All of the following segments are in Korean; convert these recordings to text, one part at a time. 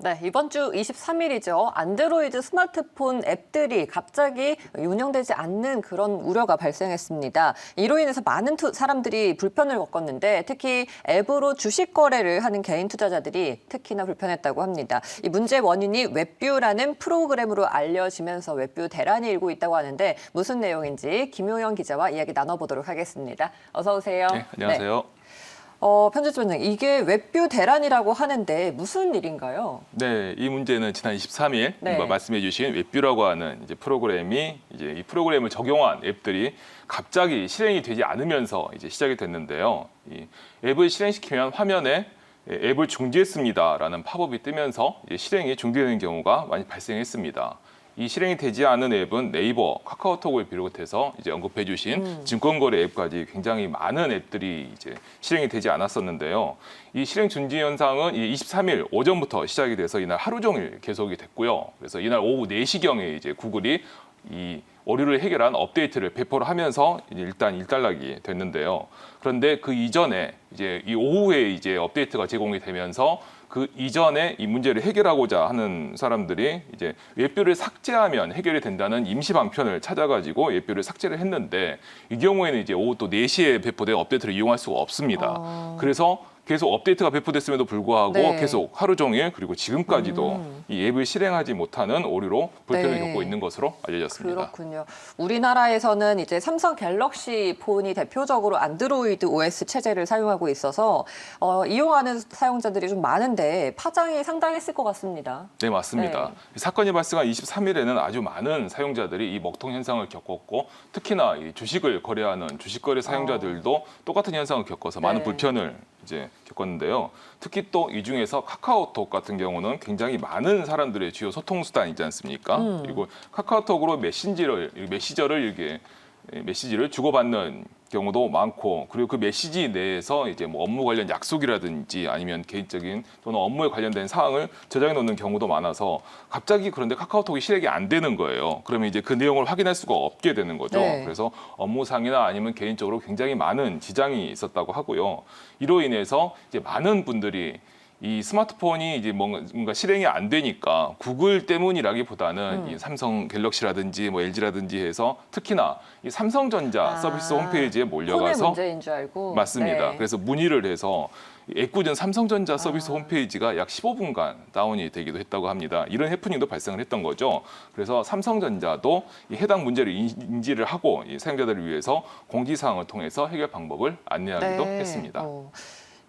네, 이번 주 23일이죠. 안드로이드 스마트폰 앱들이 갑자기 운영되지 않는 그런 우려가 발생했습니다. 이로 인해서 많은 사람들이 불편을 겪었는데 특히 앱으로 주식 거래를 하는 개인 투자자들이 특히나 불편했다고 합니다. 이 문제의 원인이 웹뷰라는 프로그램으로 알려지면서 웹뷰 대란이 일고 있다고 하는데 무슨 내용인지 김효영 기자와 이야기 나눠보도록 하겠습니다. 어서 오세요. 네, 안녕하세요. 네. 편집위원님, 이게 웹뷰 대란이라고 하는데 무슨 일인가요? 네, 이 문제는 지난 23일 네. 말씀해주신 웹뷰라고 하는 이제 프로그램이 이 프로그램을 적용한 앱들이 갑자기 실행이 되지 않으면서 이제 시작이 됐는데요. 이 앱을 실행시키면 화면에 앱을 중지했습니다라는 팝업이 뜨면서 실행이 중지되는 경우가 많이 발생했습니다. 이 실행이 되지 않은 앱은 네이버, 카카오톡을 비롯해서 이제 언급해주신 증권거래 앱까지 굉장히 많은 앱들이 이제 실행이 되지 않았었는데요. 이 실행 중지 현상은 23일 오전부터 시작이 돼서 이날 하루 종일 계속이 됐고요. 그래서 이날 오후 4시경에 이제 구글이 이 오류를 해결한 업데이트를 배포를 하면서 일단 일단락이 됐는데요. 그런데 그 이전에 이제 이 오후에 이제 업데이트가 제공이 되면서 그 이전에 이 문제를 해결하고자 하는 사람들이 이제 웹뷰를 삭제하면 해결이 된다는 임시 방편을 찾아가지고 웹뷰를 삭제를 했는데 이 경우에는 이제 오후 또 4시에 배포된 업데이트를 이용할 수가 없습니다. 그래서 계속 업데이트가 배포됐음에도 불구하고 네. 계속 하루 종일 그리고 지금까지도 이 앱을 실행하지 못하는 오류로 불편을 네. 겪고 있는 것으로 알려졌습니다. 그렇군요. 우리나라에서는 이제 삼성 갤럭시 폰이 대표적으로 안드로이드 OS 체제를 사용하고 있어서 이용하는 사용자들이 좀 많은데 파장이 상당했을 것 같습니다. 네, 맞습니다. 네. 사건이 발생한 23일에는 아주 많은 사용자들이 이 먹통 현상을 겪었고 특히나 이 주식을 거래하는 주식거래 사용자들도 똑같은 현상을 겪어서 많은 네. 불편을 이제 겪었는데요. 특히 또 이 중에서 카카오톡 같은 경우는 굉장히 많은 사람들의 주요 소통 수단이지 않습니까? 그리고 카카오톡으로 메시지를 이렇게 메시지를 주고받는 경우도 많고 그리고 그 메시지 내에서 이제 뭐 업무 관련 약속이라든지 아니면 개인적인 또는 업무에 관련된 사항을 저장해 놓는 경우도 많아서 갑자기 그런데 카카오톡이 실행이 안 되는 거예요. 그러면 이제 그 내용을 확인할 수가 없게 되는 거죠. 네. 그래서 업무상이나 아니면 개인적으로 굉장히 많은 지장이 있었다고 하고요. 이로 인해서 이제 많은 분들이 이 스마트폰이 이제 뭔가 실행이 안 되니까 구글 때문이라기보다는 이 삼성 갤럭시라든지 뭐 LG라든지 해서 특히나 이 삼성전자 서비스 홈페이지에 폰의 몰려가서 문제인 줄 알고. 맞습니다. 네. 그래서 문의를 해서 애꿎은 삼성전자 서비스 홈페이지가 약 15분간 다운이 되기도 했다고 합니다. 이런 해프닝도 발생을 했던 거죠. 그래서 삼성전자도 이 해당 문제를 인지를 하고 이 사용자들을 위해서 공지사항을 통해서 해결 방법을 안내하기도 네. 했습니다.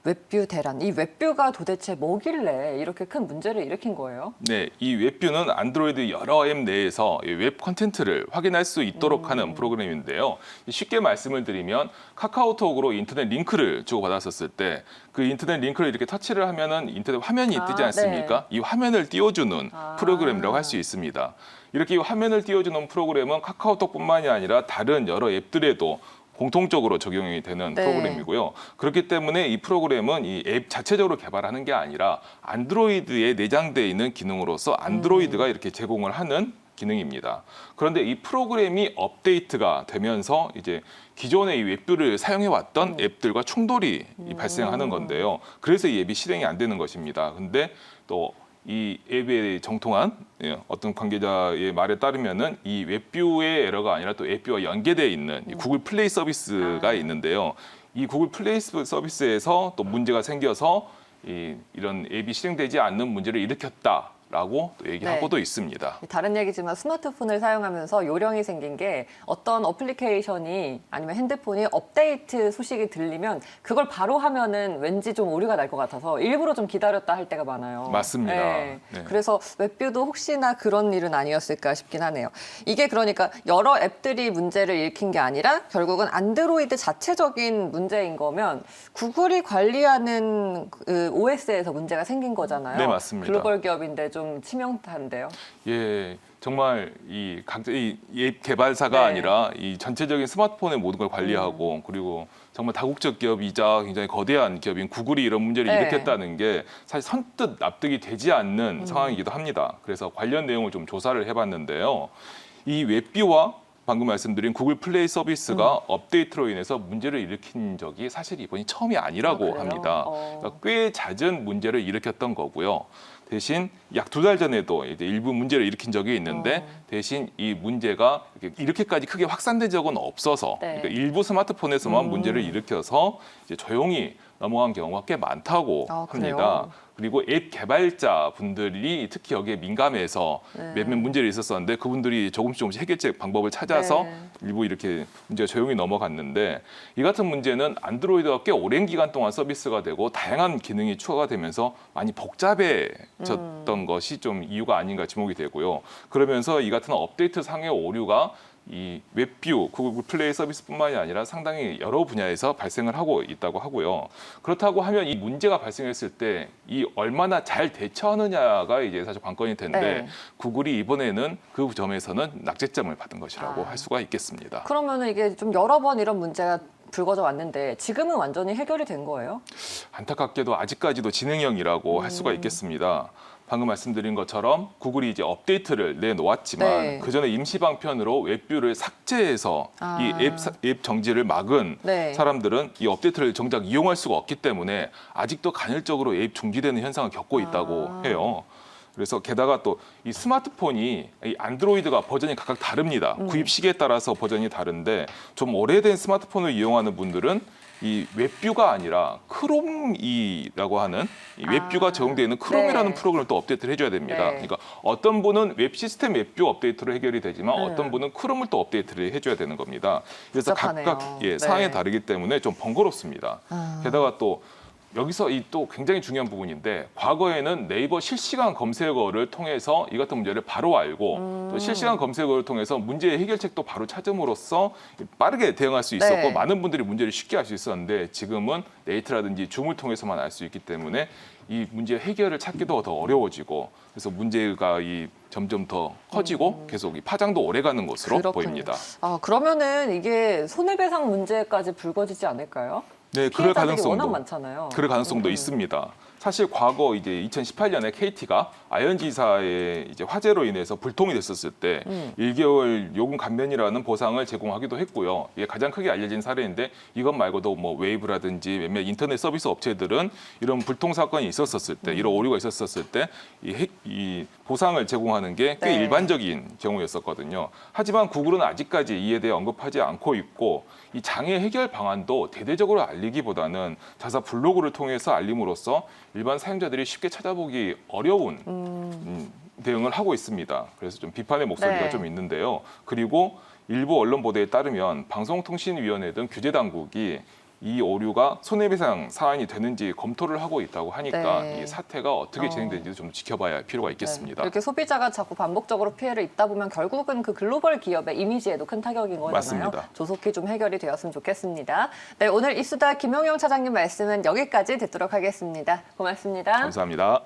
웹뷰 대란. 이 웹뷰가 도대체 뭐길래 이렇게 큰 문제를 일으킨 거예요? 네, 이 웹뷰는 안드로이드 여러 앱 내에서 이 웹 컨텐츠를 확인할 수 있도록 하는 프로그램인데요. 쉽게 말씀을 드리면 카카오톡으로 인터넷 링크를 주고받았었을 때 그 인터넷 링크를 이렇게 터치를 하면은 인터넷 화면이 뜨지 않습니까? 이 화면을 띄워주는 프로그램이라고 할 수 있습니다. 이렇게 이 화면을 띄워주는 프로그램은 카카오톡뿐만이 아니라 다른 여러 앱들에도 공통적으로 적용이 되는 네. 프로그램이고요. 그렇기 때문에 이 프로그램은 이 앱 자체적으로 개발하는 게 아니라 안드로이드에 내장되어 있는 기능으로서 안드로이드가 이렇게 제공을 하는 기능입니다. 그런데 이 프로그램이 업데이트가 되면서 이제 기존의 이 웹뷰를 사용해왔던 앱들과 충돌이 발생하는 건데요. 그래서 이 앱이 실행이 안 되는 것입니다. 근데 또 이 앱에 정통한 어떤 관계자의 말에 따르면은 이 웹뷰의 에러가 아니라 또 웹뷰와 연계되어 있는 이 구글 플레이 서비스가 있는데요. 이 구글 플레이 서비스에서 또 문제가 생겨서 이런 앱이 실행되지 않는 문제를 일으켰다라고 또 얘기하고도 있습니다. 다른 얘기지만 스마트폰을 사용하면서 요령이 생긴 게 어떤 어플리케이션이 아니면 핸드폰이 업데이트 소식이 들리면 그걸 바로 하면은 왠지 좀 오류가 날 것 같아서 일부러 좀 기다렸다 할 때가 많아요. 맞습니다. 네. 네. 그래서 웹뷰도 혹시나 그런 일은 아니었을까 싶긴 하네요. 이게 그러니까 여러 앱들이 문제를 일으킨 게 아니라 결국은 안드로이드 자체적인 문제인 거면 구글이 관리하는 그 OS에서 문제가 생긴 거잖아요. 네, 맞습니다. 글로벌 기업인데 좀 치명타인데요. 예, 정말 이 앱 개발사가 네. 아니라 이 전체적인 스마트폰의 모든 걸 관리하고 그리고 정말 다국적 기업이자 굉장히 거대한 기업인 구글이 이런 문제를 네. 일으켰다는 게 사실 선뜻 납득이 되지 않는 상황이기도 합니다. 그래서 관련 내용을 좀 조사를 해봤는데요. 이 웹뷰와 방금 말씀드린 구글 플레이 서비스가 업데이트로 인해서 문제를 일으킨 적이 사실 이번이 처음이 아니라고 그래요? 합니다. 그러니까 꽤 잦은 문제를 일으켰던 거고요. 대신 약 2달 전에도 이제 일부 문제를 일으킨 적이 있는데 대신 이 문제가 이렇게까지 크게 확산된 적은 없어서 네. 그러니까 일부 스마트폰에서만 문제를 일으켜서 이제 조용히 넘어간 경우가 꽤 많다고 아, 합니다. 그래요? 그리고 앱 개발자 분들이 특히 여기에 민감해서 몇몇 문제를 있었었는데 그분들이 조금씩 해결책 방법을 찾아서 네. 일부 이렇게 문제가 조용히 넘어갔는데 이 같은 문제는 안드로이드가 꽤 오랜 기간 동안 서비스가 되고 다양한 기능이 추가가 되면서 많이 복잡해졌던 것이 좀 이유가 아닌가 지목이 되고요. 그러면서 이 같은 업데이트 상의 오류가 이 웹뷰, 구글 플레이 서비스뿐만이 아니라 상당히 여러 분야에서 발생을 하고 있다고 하고요. 그렇다고 하면 이 문제가 발생했을 때 이 얼마나 잘 대처하느냐가 이제 사실 관건일 텐데 네. 구글이 이번에는 그 점에서는 낙제점을 받은 것이라고 아. 할 수가 있겠습니다. 그러면은 이게 좀 여러 번 이런 문제가 불거져 왔는데 지금은 완전히 해결이 된 거예요? 안타깝게도 아직까지도 진행형이라고 할 수가 있겠습니다. 방금 말씀드린 것처럼 구글이 이제 업데이트를 내놓았지만 네. 그 전에 임시 방편으로 웹뷰를 삭제해서 아. 이 앱 정지를 막은 네. 사람들은 이 업데이트를 정작 이용할 수가 없기 때문에 아직도 간헐적으로 앱 중지되는 현상을 겪고 있다고 해요. 그래서 게다가 또 이 스마트폰이 이 안드로이드가 버전이 각각 다릅니다. 구입 시기에 따라서 버전이 다른데 좀 오래된 스마트폰을 이용하는 분들은 이 웹뷰가 아니라 크롬이라고 하는 이 웹뷰가 적용되어 있는 크롬이라는 네. 프로그램을 또 업데이트를 해줘야 됩니다. 네. 그러니까 어떤 분은 웹 시스템 웹뷰 업데이트로 해결이 되지만 어떤 분은 크롬을 또 업데이트를 해줘야 되는 겁니다. 그래서 복잡하네요. 각각 네. 사항이 다르기 때문에 좀 번거롭습니다. 게다가 또 여기서 이 또 굉장히 중요한 부분인데 과거에는 네이버 실시간 검색어를 통해서 이 같은 문제를 바로 알고 또 실시간 검색어를 통해서 문제의 해결책도 바로 찾음으로써 빠르게 대응할 수 있었고 네. 많은 분들이 문제를 쉽게 알 수 있었는데 지금은 네이트라든지 줌을 통해서만 알 수 있기 때문에 이 문제 해결을 찾기도 더 어려워지고 그래서 문제가 점점 더 커지고 계속 이 파장도 오래가는 것으로 그렇군요. 보입니다. 아, 그러면은 이게 손해배상 문제까지 불거지지 않을까요? 네, 그럴 피해자들이 워낙 가능성도 많잖아요. 그럴 가능성도 있습니다. 사실 과거 이제 2018년에 KT가 아현지사의 이제 화재로 인해서 불통이 됐었을 때 1개월 요금 감면이라는 보상을 제공하기도 했고요. 이게 가장 크게 알려진 사례인데 이것 말고도 뭐 웨이브라든지 몇몇 인터넷 서비스 업체들은 이런 불통 사건이 있었었을 때, 이런 오류가 있었었을 때 이 보상을 제공하는 게 꽤 네. 일반적인 경우였었거든요. 하지만 구글은 아직까지 이에 대해 언급하지 않고 있고 이 장애 해결 방안도 대대적으로 알리기보다는 자사 블로그를 통해서 알림으로써 일반 사용자들이 쉽게 찾아보기 어려운 대응을 하고 있습니다. 그래서 좀 비판의 목소리가 네. 좀 있는데요. 그리고 일부 언론 보도에 따르면 방송통신위원회 등 규제 당국이 이 오류가 손해배상 사안이 되는지 검토를 하고 있다고 하니까 네. 이 사태가 어떻게 진행되는지 좀 지켜봐야 할 필요가 있겠습니다. 네. 이렇게 소비자가 자꾸 반복적으로 피해를 입다 보면 결국은 그 글로벌 기업의 이미지에도 큰 타격인 거잖아요. 맞습니다. 조속히 좀 해결이 되었으면 좋겠습니다. 네, 오늘 이수다 김용영 차장님 말씀은 여기까지 듣도록 하겠습니다. 고맙습니다. 감사합니다.